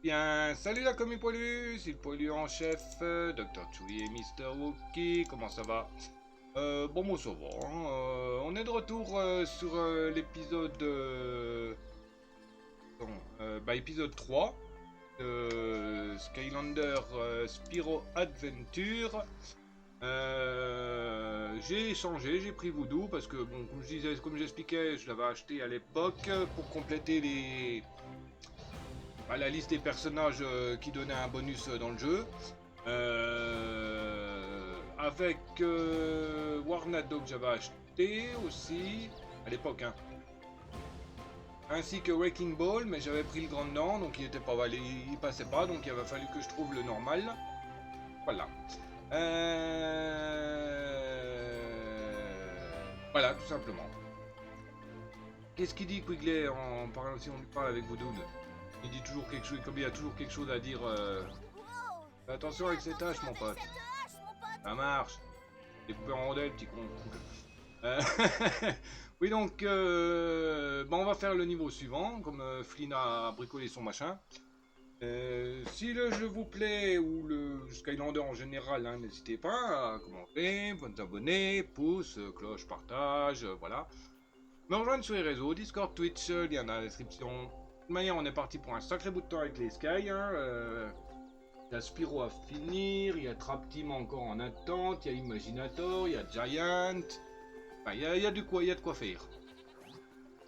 Bien, salut la commu poilu, c'est le poilu en chef, Dr. Chewie et Mister Wookie, comment ça va? Bon, moi ça va, hein, on est de retour sur l'épisode épisode 3 de Skylander Spyro Adventure. J'ai changé, j'ai pris Voodoo parce que, bon, comme je disais, comme j'expliquais, je l'avais acheté à l'époque pour compléter la liste des personnages qui donnaient un bonus dans le jeu. Avec Warnado que j'avais acheté aussi à l'époque, hein. Ainsi que Wrecking Ball, mais j'avais pris le grand dedans, donc il était pas valé, il passait pas, donc il avait fallu que je trouve le normal. Voilà. Voilà, tout simplement. Qu'est-ce qu'il dit Quigley en parlant, si on lui parle avec Voodoo? Il dit toujours quelque chose, comme il y a toujours quelque chose à dire. Fais attention avec ces tâches, mon pote. Ça marche. T'es coupé en rondelles, petit con. Oui, donc, on va faire le niveau suivant, comme Flynn a bricolé son machin. Si le jeu vous plaît, ou le Skylander en général, hein, n'hésitez pas à commenter, vous abonner, pouce, cloche, partage, voilà. Me rejoindre sur les réseaux, Discord, Twitch, lien dans la description. De toute manière, on est parti pour un sacré bout de temps avec les Sky. Hein, il y a Spyro à finir, il y a Trap Team encore en attente, il y a Imaginator, il y a Giant. Enfin, il y a de quoi faire.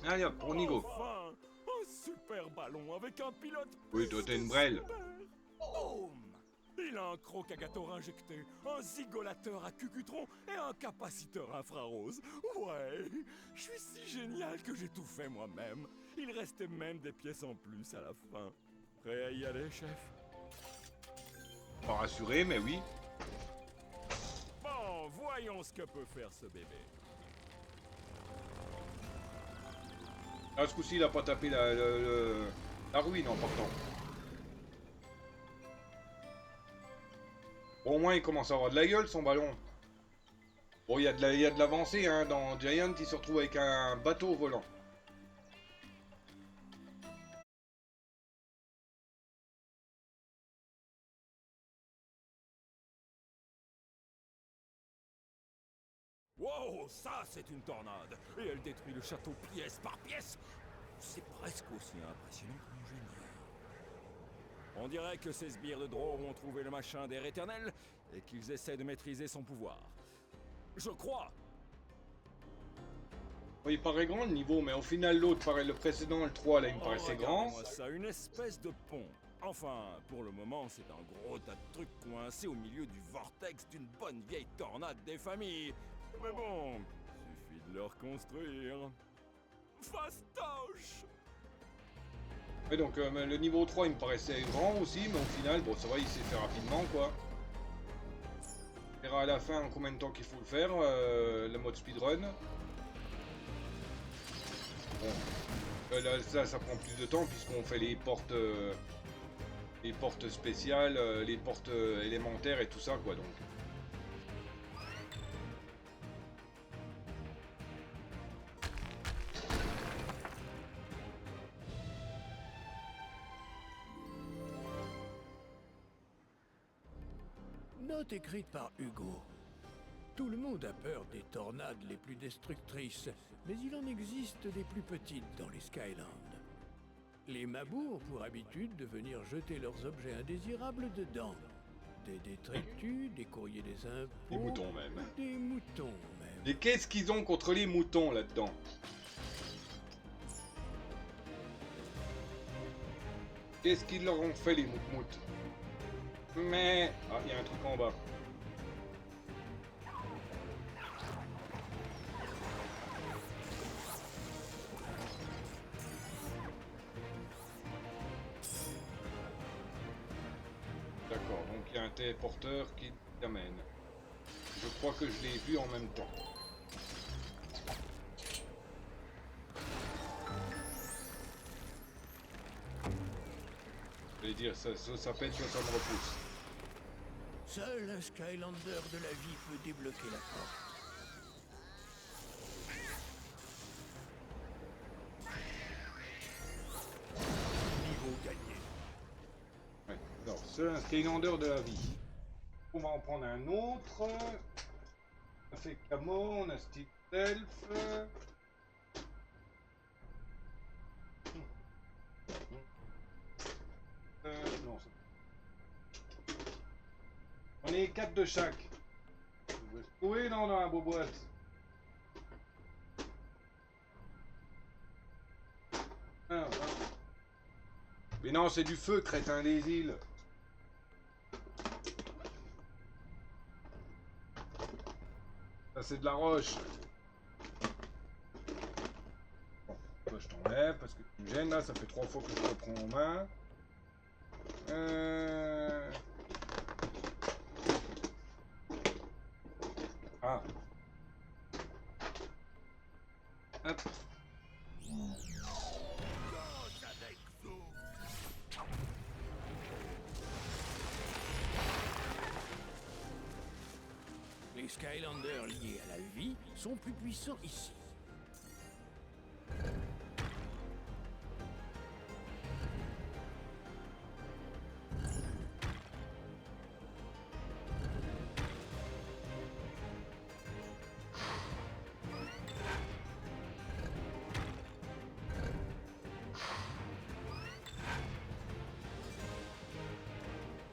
Allez hop, on y go. Enfin, un super ballon avec un pilote. Oui, toi t'es une brêle. Boum! Il a un crocagator injecté, un zygolateur à cucutron et un capaciteur infrarose. Ouais, je suis si génial que j'ai tout fait moi-même. Il restait même des pièces en plus à la fin. Prêt à y aller, chef? Pas rassuré, mais oui. Bon, voyons ce que peut faire ce bébé. Ah, ce coup-ci, il a pas tapé la ruine en partant. Bon, au moins, il commence à avoir de la gueule, son ballon. Bon, il y a de l'avancée, hein. Dans Giant, il se retrouve avec un bateau volant. Wow, ça c'est une tornade. Et elle détruit le château pièce par pièce. C'est presque aussi impressionnant que mon génie. On dirait que ces sbires de Dror ont trouvé le machin d'air éternel et qu'ils essaient de maîtriser son pouvoir. Je crois. Bon, il paraît grand le niveau, mais au final, l'autre, le précédent, le 3, là, il me paraissait grand. Regarde-moi ça, une espèce de pont. Enfin, pour le moment, c'est un gros tas de trucs coincés au milieu du vortex d'une bonne vieille tornade des familles. Mais bon, suffit de le reconstruire. Fastoche! Ouais, donc le niveau 3, il me paraissait grand aussi, mais au final, bon, ça va, il s'est fait rapidement, quoi. On verra à la fin en combien de temps qu'il faut le faire, le mode speedrun. Bon, là, ça prend plus de temps, puisqu'on fait les portes spéciales, les portes élémentaires et tout ça, quoi, donc. Note écrite par Hugo. Tout le monde a peur des tornades les plus destructrices, mais il en existe des plus petites dans les Skylands. Les Mabours ont pour habitude de venir jeter leurs objets indésirables dedans. Des détritus, des courriers des impôts... Des moutons, même. Des moutons, même. Et qu'est-ce qu'ils ont contre les moutons, là-dedans? Qu'est-ce qu'ils leur ont fait, les moutmoutes? Mais... Ah, il y a un truc en bas. D'accord, donc il y a un téléporteur qui t'amène. Je crois que je l'ai vu en même temps. Je vais dire, ça pète, ça me repousse. Seul un Skylander de la vie peut débloquer la porte. seul un Skylander de la vie. On va en prendre un autre. On a fait Camo, on a Steve Self. Non, ça... On est 4 de chaque. Oui, non, dans la beau boîte. Ah, ah. Mais non, c'est du feu, crétin des îles. Ça, c'est de la roche. Bon, toi, je t'enlève parce que tu me gênes là. Ça fait 3 fois que je le prends en main. Ah. Hop. Les Skylanders liés à la vie sont plus puissants ici.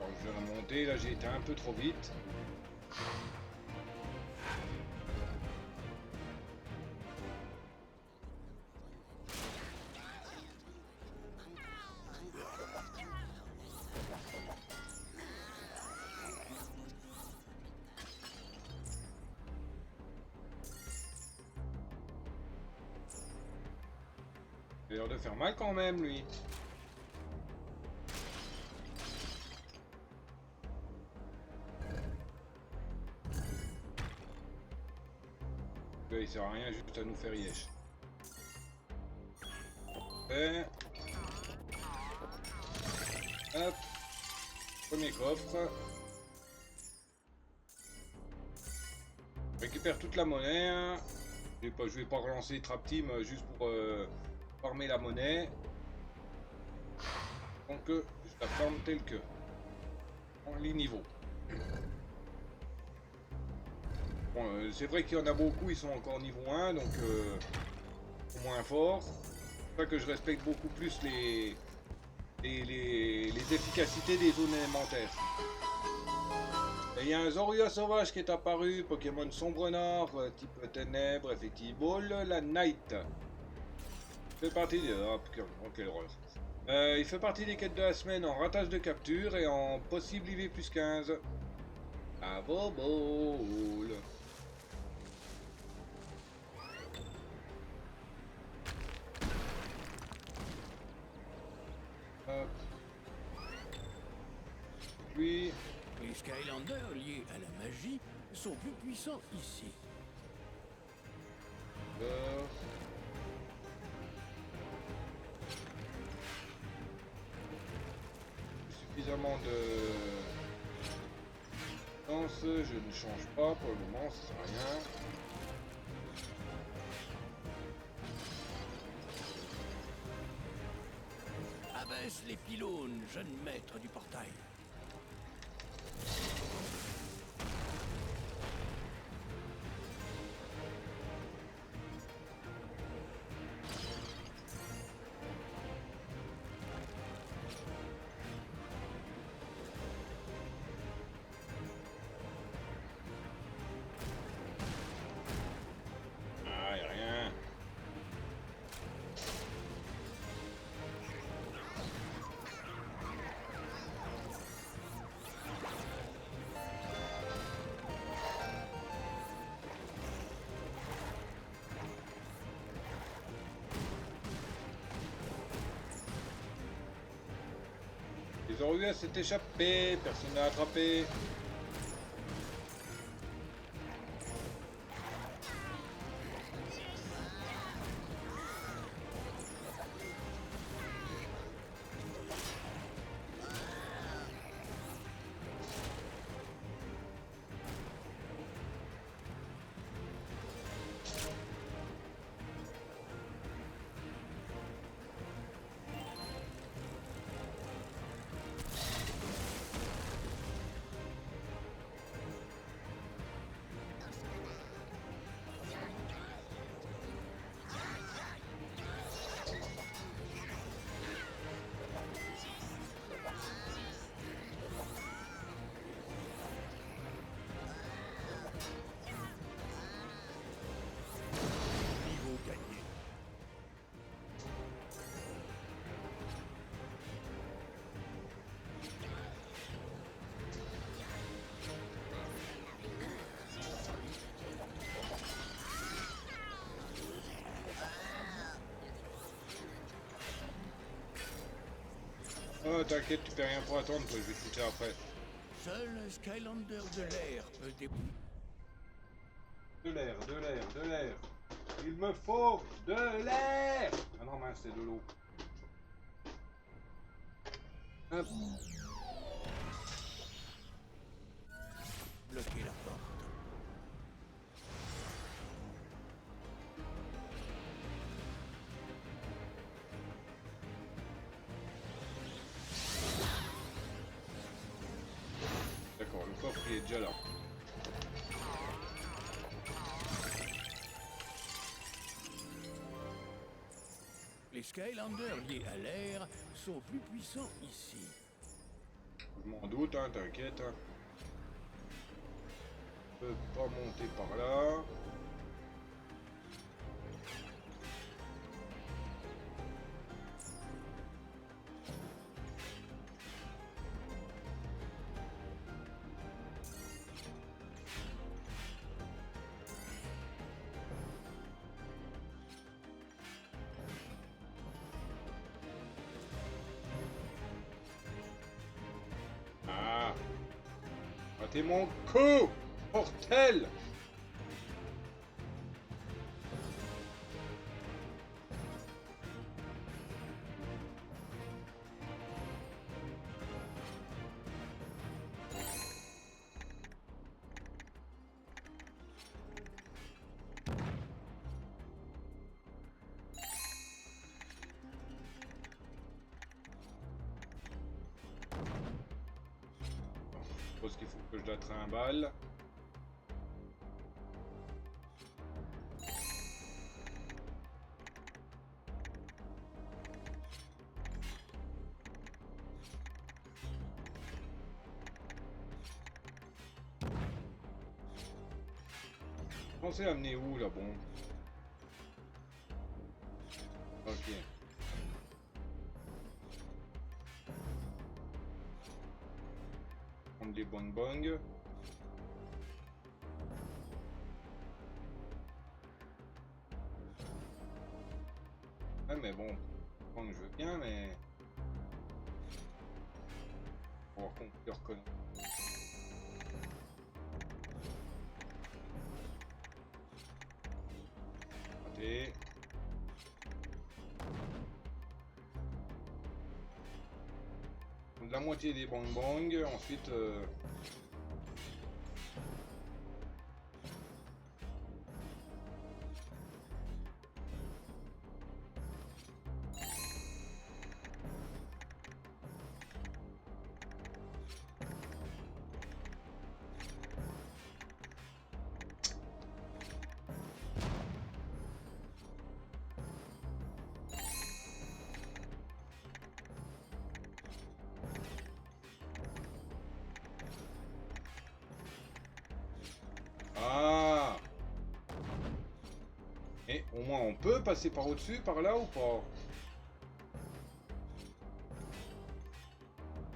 Alors, je vais remonter, là j'ai été un peu trop vite. Il a l'air de faire mal quand même, lui. Là, il sert à rien, juste à nous faire yesh. Et... Hop. Premier coffre. Récupère toute la monnaie. Hein. Je vais pas relancer Trap Team juste pour farmer la monnaie. Donc je la farme telle que. En les niveaux. Bon, c'est vrai qu'il y en a beaucoup, ils sont encore niveau 1, donc moins fort. C'est pour ça que je respecte beaucoup plus les efficacités des zones élémentaires. Et il y a un Zorua sauvage qui est apparu, Pokémon Sombre Nord, type Ténèbres, effectivement, la Night. Il fait partie des... Oh, quelle horreur. Il fait partie des quêtes de la semaine en ratage de capture et en possible IV plus 15. À Bobol. Hop. Puis... Les Skylanders liés à la magie sont plus puissants ici. Suffisamment de danse, je ne change pas pour le moment, ça sert à rien. Abaisse les pylônes, jeune maître du portail. Ah, y a rien. Les Zorua s'est échappé, personne n'a attrapé. Oh, t'inquiète, tu fais rien pour attendre, toi, je vais te shooter après. Seul un Skylander de l'air peut débouler. De l'air, de l'air, de l'air. Il me faut de l'air. Ah non, mince, c'est de l'eau. Hop. Bloquer la porte. D'accord, le coffre il est déjà là. Les Skylanders liés à l'air sont plus puissants ici. Je m'en doute, hein, t'inquiète. Hein. Je peux pas monter par là. Ah, ratez mon coup, mortel. Je pense qu'il faut que je la trimballe. Pensez à amener où la bombe? Ok. Prendre des bonbons. Ah mais bon, je veux bien, mais... On va le reconnaître. Raté. Donc, la moitié des bonbons, ensuite... Ah! Et au moins on peut passer par au-dessus, par là ou pas?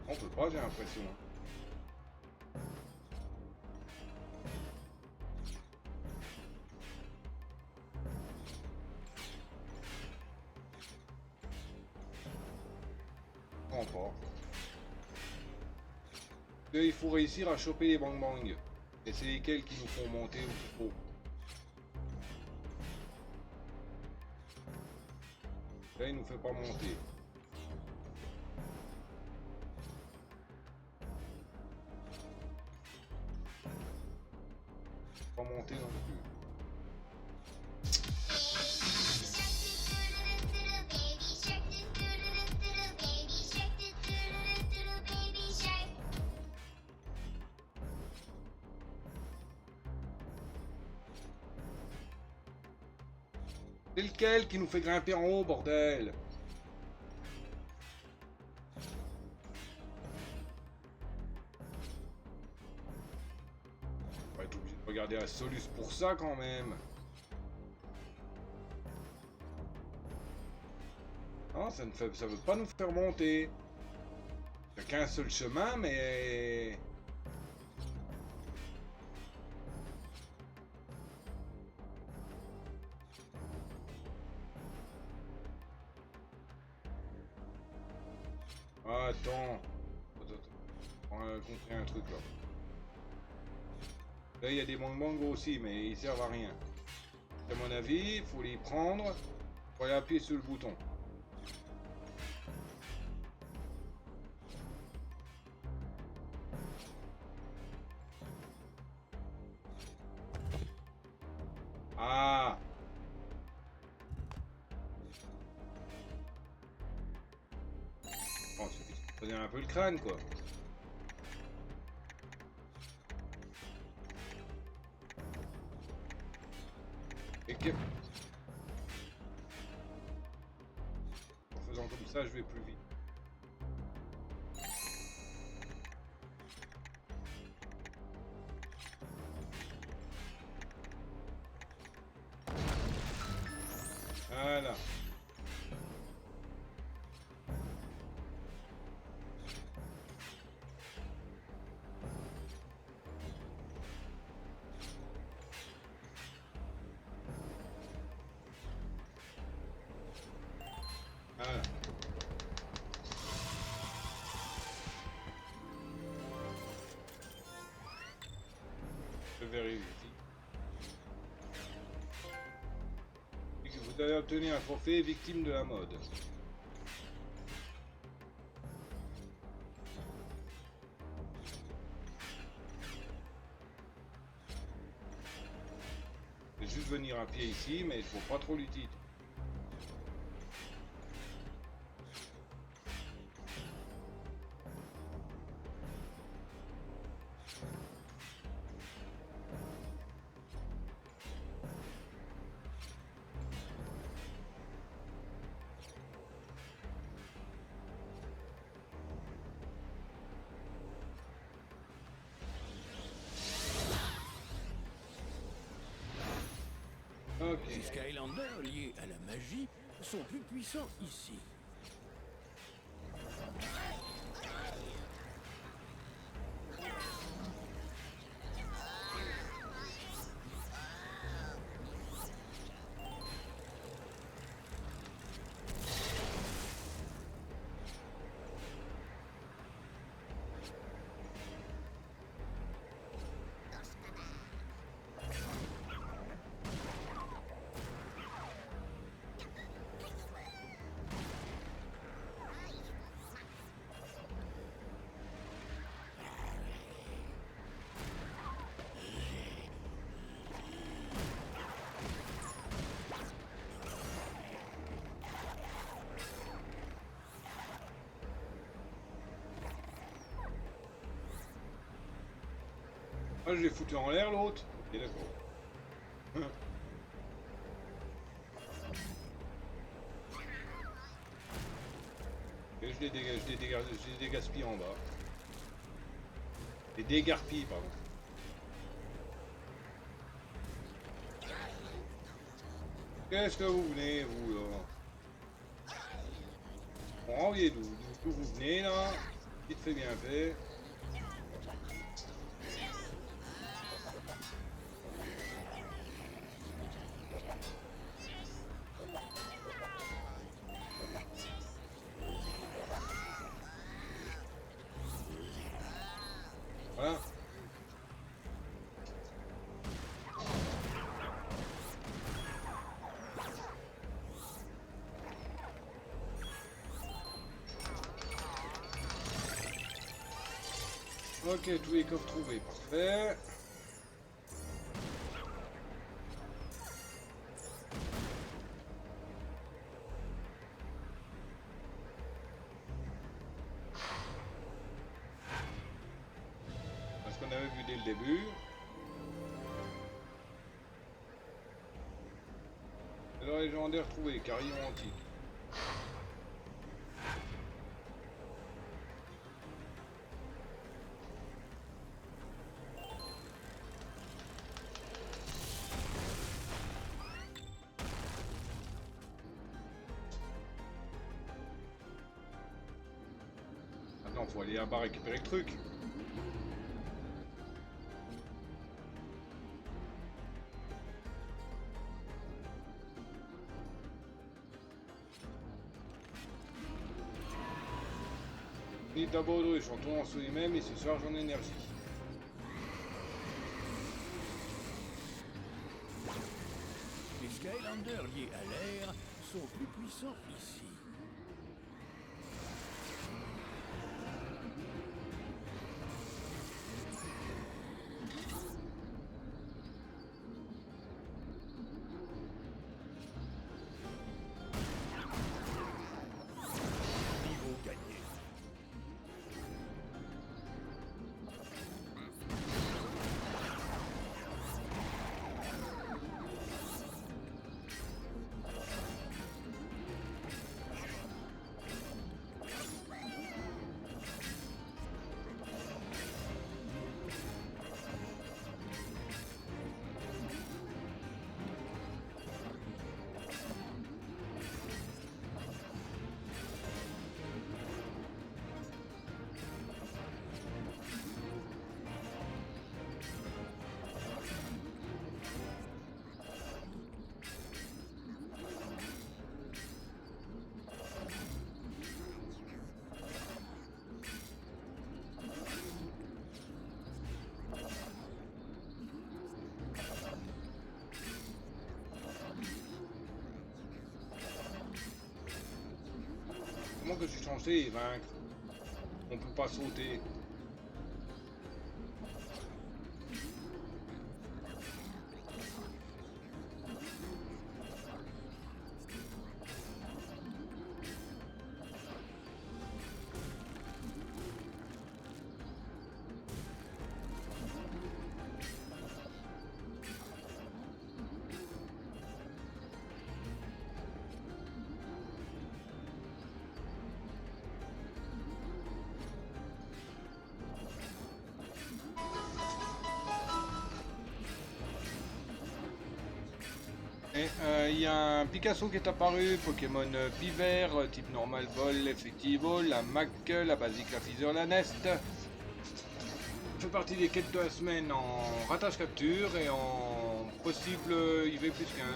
On peut pas, j'ai l'impression. On pas. Là, il faut réussir à choper les bang bang. Et c'est lesquels qui nous font monter ou trop. Là, il nous fait pas monter. Pas monter non plus. C'est lequel qui nous fait grimper en haut, bordel? On va être obligé de regarder la Solus pour ça quand même. Non, ça veut pas nous faire monter. Il n'y a qu'un seul chemin, mais... Ah, attends. On a compris un truc là. Là, il y a des mangos aussi, mais ils servent à rien. À mon avis, il faut les prendre pour aller appuyer sur le bouton. Ah! Oh, ça fait un peu le crâne, quoi. Et que... En faisant comme ça, je vais plus vite. Voilà. Voilà. Je vérifie. Vous avez obtenu un forfait victime de la mode. Je vais juste venir à pied ici, mais il faut pas trop l'utiliser. Ok. Les Skylanders liés à la magie sont plus puissants ici. Ah, je l'ai foutu en l'air l'autre. Ok, d'accord. Et je les dégage, je les dégaspille en bas. Les dégarpille, pardon. Qu'est-ce que vous venez, vous, là? Bon, voyez d'où vous venez, là. Vite fait, bien fait. Voilà. Ok, tous les coffres trouvés, parfait. Ce qu'on avait vu dès le début. Alors légendaire trouvé, carillon antique. Maintenant, faut aller là-bas récupérer le truc. Ni d'abord ils sont tournés sur lui-même et se chargent en énergie. Les Skylanders liés à l'air sont plus puissants ici. Niveau gagné. Comment que je suis censé les vaincre? On peut pas sauter. Et il y a un Picasso qui est apparu, Pokémon Pivert, type normal vol, effectivo, la Mac, la basique, la Freezer, la Nest. Fait partie des quêtes de la semaine en ratage capture et en possible IV plus 15.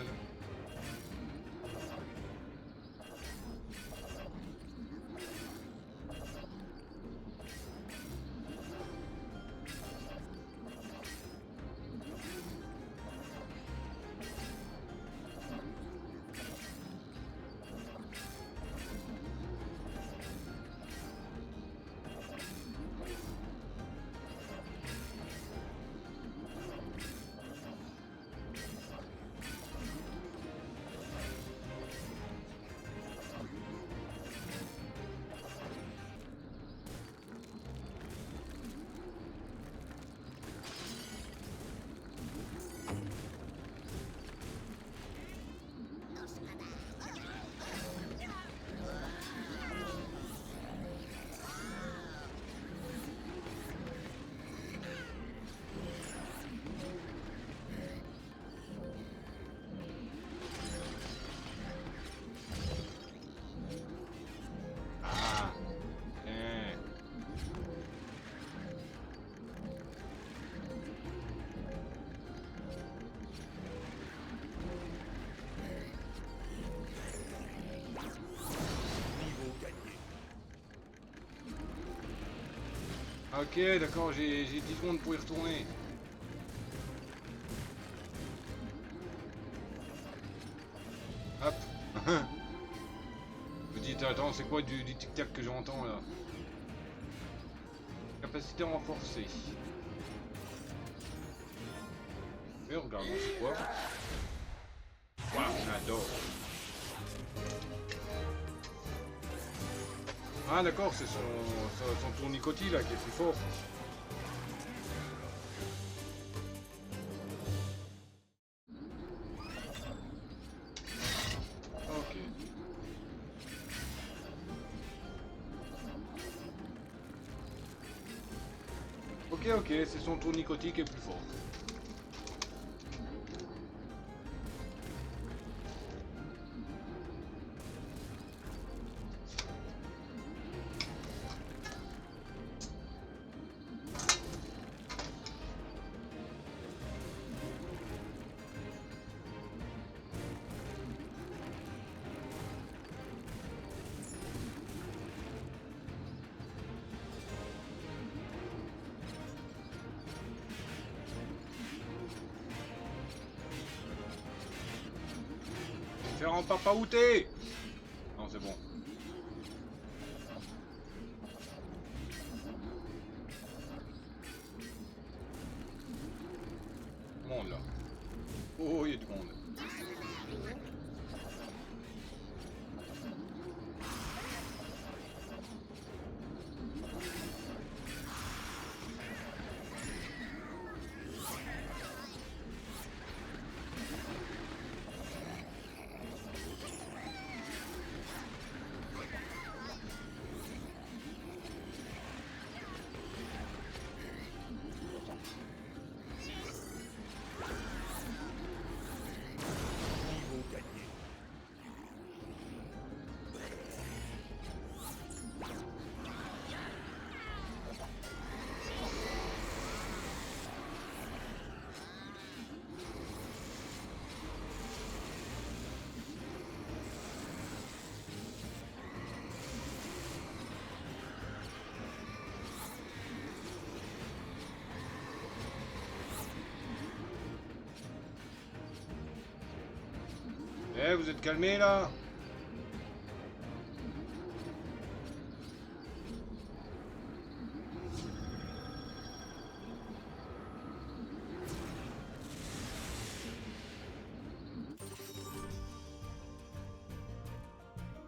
Ok, d'accord, j'ai 10 secondes pour y retourner. Hop. Vous dites, attends, c'est quoi du tic-tac que j'entends là? Capacité renforcée. Mais regardons, c'est quoi? Waouh, j'adore. Ah d'accord, c'est son tournicotis là qui est plus fort. Ok. Ok, c'est son tournicotis qui est plus fort. faire en papaouté. Non, c'est bon. Monde là. Oh, il y a du monde. Eh, vous êtes calmés là?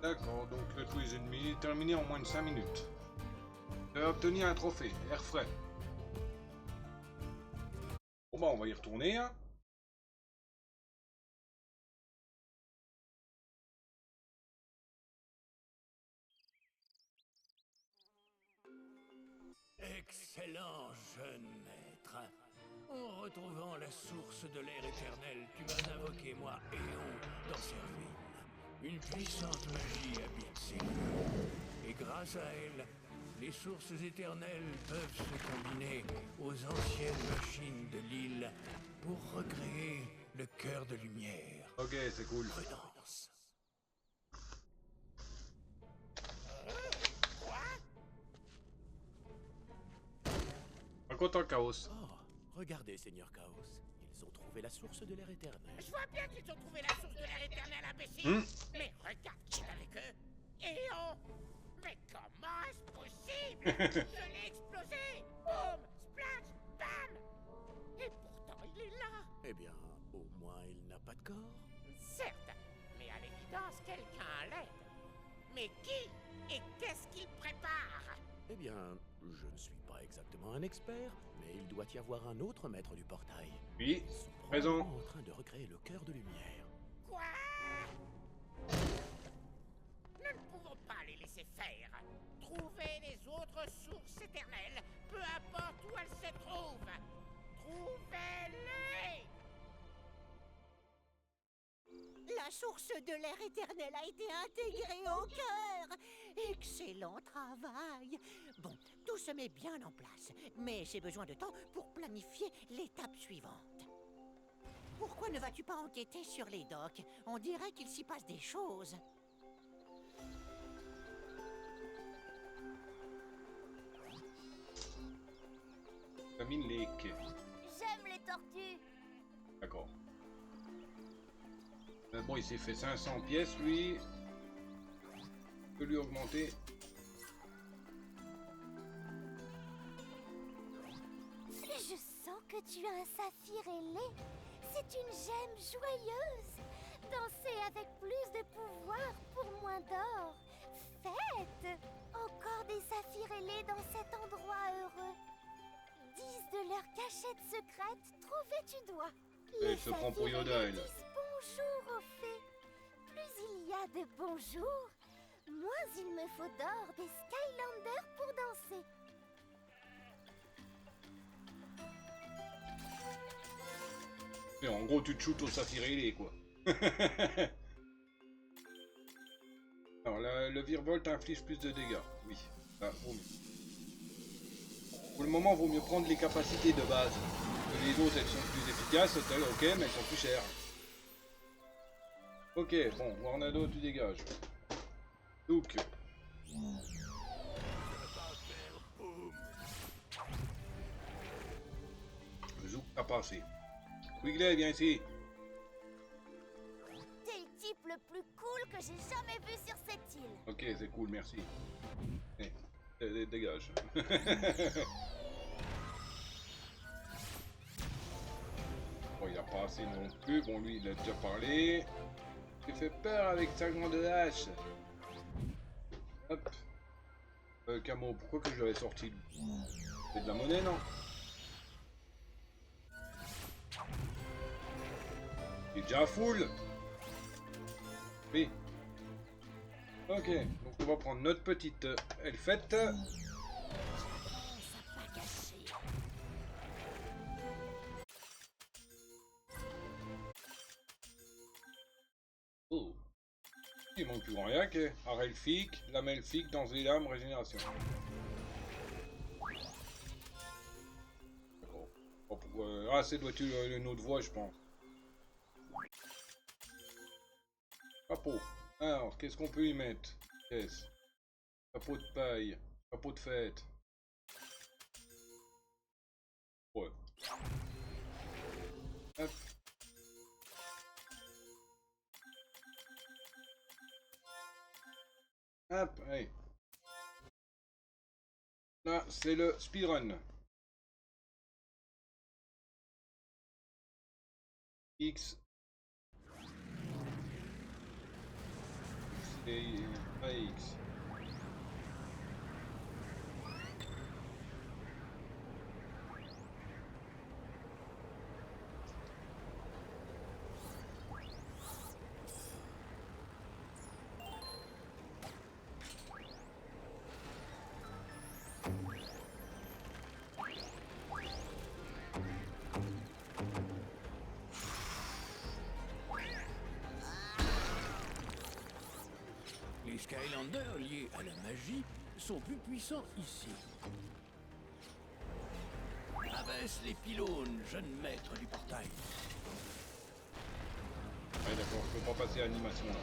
D'accord, donc le tous les ennemis est terminé en moins de 5 minutes. Vous avez obtenu un trophée, air frais. Bon bah on va y retourner, hein. Excellent, jeune maître. En retrouvant la source de l'air éternel, tu m'as invoqué, moi, Éon, dans Servine. Une puissante magie habite ces lieux. Et grâce à elle, les sources éternelles peuvent se combiner aux anciennes machines de l'île pour recréer le cœur de lumière. Ok, c'est cool. Prudence. Pas content, Chaos. Oh, regardez, Seigneur Chaos. Ils ont trouvé la source de l'air éternel. Je vois bien qu'ils ont trouvé la source de l'air éternel, imbécile. Mais regarde qui est avec eux. Éon. Mais comment est-ce possible? Je l'ai explosé. Boum, splash, bam. Et pourtant, il est là. Eh bien, au moins il n'a pas de corps. Certes, mais à l'évidence, quelqu'un l'aide. Mais qui? Et qu'est-ce qu'il prépare? Eh bien, je ne suis pas exactement un expert, mais il doit y avoir un autre maître du portail. Oui, Ils sont présent. probablement en train de recréer le cœur de lumière. Quoi? Nous ne pouvons pas les laisser faire. Trouver les autres sources éternelles, peu importe où elles se trouvent. Trouvez-les! La source de l'air éternel a été intégrée au cœur. Excellent travail. Bon, tout se met bien en place, mais j'ai besoin de temps pour planifier l'étape suivante. Pourquoi ne vas-tu pas enquêter sur les docks? On dirait qu'il s'y passe des choses. Famine Lake. J'aime les tortues. D'accord. Bon, il s'est fait 500 pièces, lui. Je peux lui augmenter. Je sens que tu as un saphir ailé. C'est une gemme joyeuse. Danser avec plus de pouvoir pour moins d'or. Fête! Encore des saphirs ailés dans cet endroit heureux. 10 de leurs cachettes secrètes trouvées tu dois. Elle se prend pour Yoda, elle. Disent bonjour aux fées. Plus il y a de bonjours, moins il me faut d'or des Skylanders pour danser. Et en gros, tu te shootes au saphir ailé, quoi. Alors, le virevolt inflige plus de dégâts. Oui, ah, vaut mieux. Pour le moment, vaut mieux prendre les capacités de base. Que les autres, elles sont plus efficaces, ok, mais elles sont plus chères. Ok, bon, Warnado, tu dégages. Donc. Le zouk a passé. Wiggly, viens ici. T'es le type le j'ai jamais vu sur cette île. Ok, c'est cool, merci. Dégage. Bon, il a pas assez non plus. Bon, lui, il a déjà parlé. Il fait peur avec sa grande hache. Hop. Camo, pourquoi que je l'avais sorti lui? C'est de la monnaie, non? Il est déjà full. Oui. Ok, donc on va prendre notre petite elfette. Oh. Il manque plus grand rien que Arelfique, lame elfique dans les lames régénération. D'accord. Oh, ah, c'est doit être une autre voie, je pense. Chapeau. Alors, qu'est-ce qu'on peut y mettre? Qu'est-ce? Chapeau de paille. Chapeau de fête. Ouais. Hop. Hop, allez. Là, c'est le speedrun. X. Et AX. Les Skylanders liés à la magie sont plus puissants ici. Abaisse les pylônes, jeune maître du portail. Ouais, d'accord, je peux pas passer à l'animation là.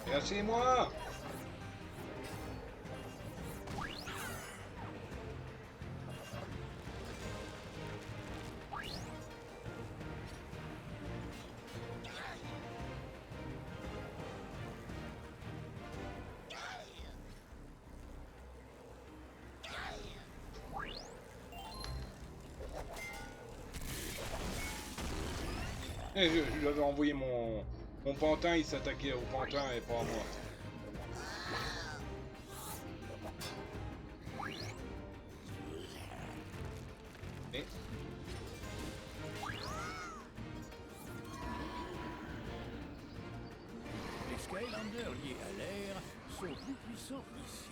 Lâchez-moi! Et je lui avais envoyé mon pantin, il s'attaquait au pantin et pas à moi. Et... Les Skylanders liés à l'air sont plus puissants ici.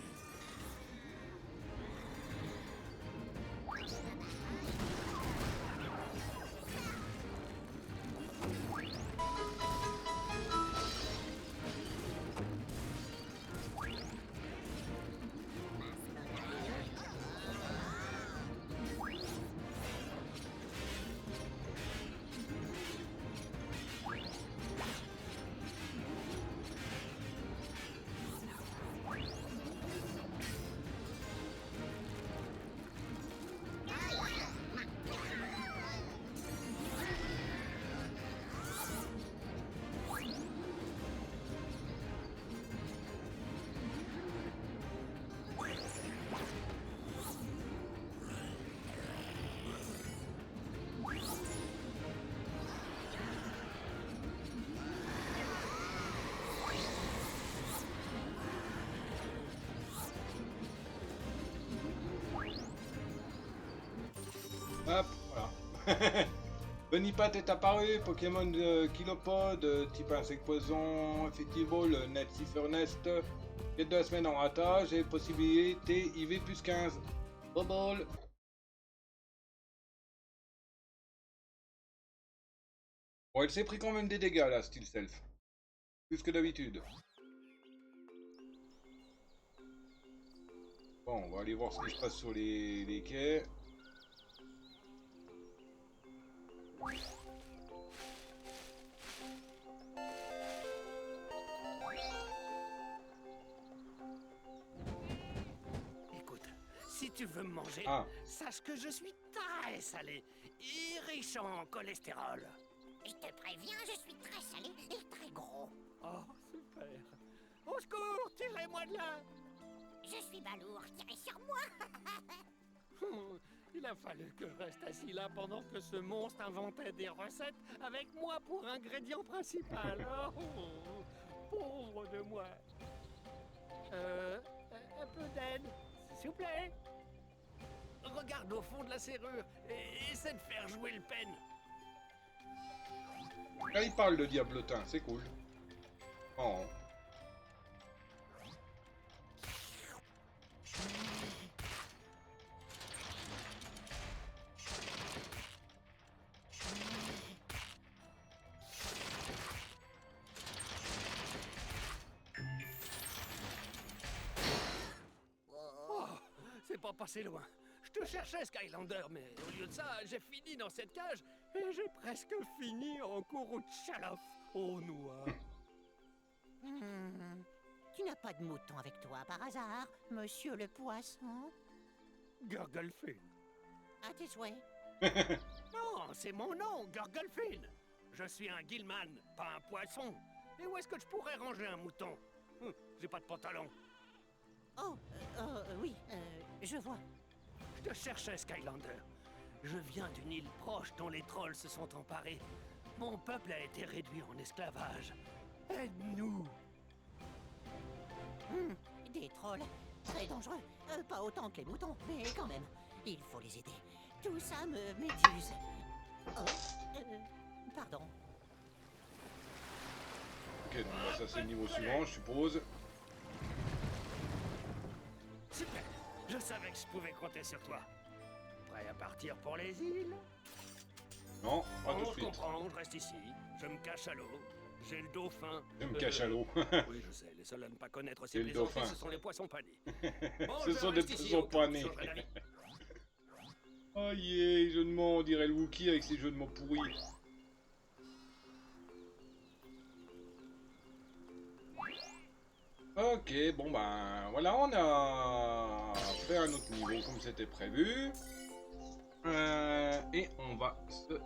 Hop, voilà. Bonipat est apparu, Pokémon Kilopod, type insecte poison, effectivement le Net Cipher Nest, quête de la semaine en ratage et possibilité IV plus 15. Bobble. Bon, elle s'est pris quand même des dégâts là, Steel Self. Plus que d'habitude. Bon, on va aller voir ce qui se passe sur les quais. Écoute, si tu veux me manger, sache que je suis très salé et riche en cholestérol. Je te préviens, je suis très salé et très gros. Oh, super. Au secours, tirez-moi de là. Je suis balourd, tirez sur moi. Il a fallu que je reste assis là pendant que ce monstre inventait des recettes avec moi pour ingrédient principal. Oh, pauvre de moi. Un peu d'aide, s'il vous plaît. Regarde au fond de la serrure et essaie de faire jouer le pen. Là, il parle de Diablotin, c'est cool. Oh. Oh, c'est pas passé loin. Je te cherchais, Skylander, mais au lieu de ça, j'ai fini dans cette cage et j'ai presque fini en courroux de chalof aux noix. Tu n'as pas de mouton avec toi par hasard, monsieur le poisson? Gurglefin. À tes souhaits. Non, c'est mon nom, Gurglefin. Je suis un Gilman, pas un poisson. Et où est-ce que je pourrais ranger un mouton? J'ai pas de pantalon. Oh, oui, je vois. Je te cherchais, Skylander. Je viens d'une île proche dont les trolls se sont emparés. Mon peuple a été réduit en esclavage. Aide-nous. Des trolls, très dangereux. Pas autant que les moutons, mais quand même. Il faut les aider. Tout ça me méduse. Oh, pardon. Ok, donc bah, ça c'est le niveau suivant, je suppose. Super. Je savais que je pouvais compter sur toi. Prêt à partir pour les îles? Non, pas tout de On se suite. comprend, je reste ici. Je me cache à l'eau. J'ai le dauphin. Je me cache à l'eau. Oui, je sais, les seuls à ne pas connaître ces Et le plaisanteries, dauphin. ce sont les poissons panés. Bon, Ce je sont des reste ici poissons au cas où panés. tu changerais d'avis. Oh yeah, jeu de mots, on dirait le Wookie avec ses jeux de mots pourris. Ok, bon ben voilà, on a fait un autre niveau comme c'était prévu. Et on va se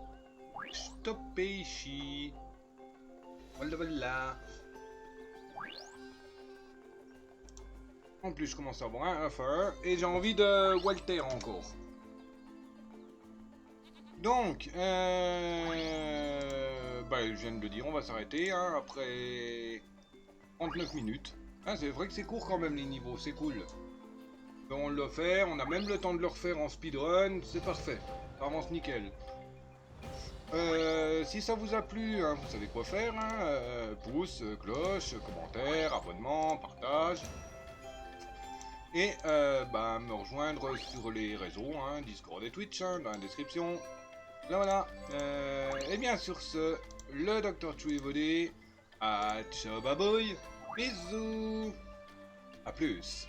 stopper ici. Voilà, voilà. En plus, je commence à avoir faim et j'ai envie de Walter encore. Donc, bah, je viens de le dire, on va s'arrêter hein, après 39 minutes. Ah, c'est vrai que c'est court quand même les niveaux, c'est cool. Donc, on le fait, on a même le temps de le refaire en speedrun, c'est parfait. Ça avance nickel. Si ça vous a plu, hein, vous savez quoi faire. Hein, pouce, cloche, commentaire, abonnement, partage. Et bah, me rejoindre sur les réseaux, hein, Discord et Twitch, hein, dans la description. Là voilà. Et bien sur ce, le Dr. Chuivody. Ciao baboy. Bisous. A plus.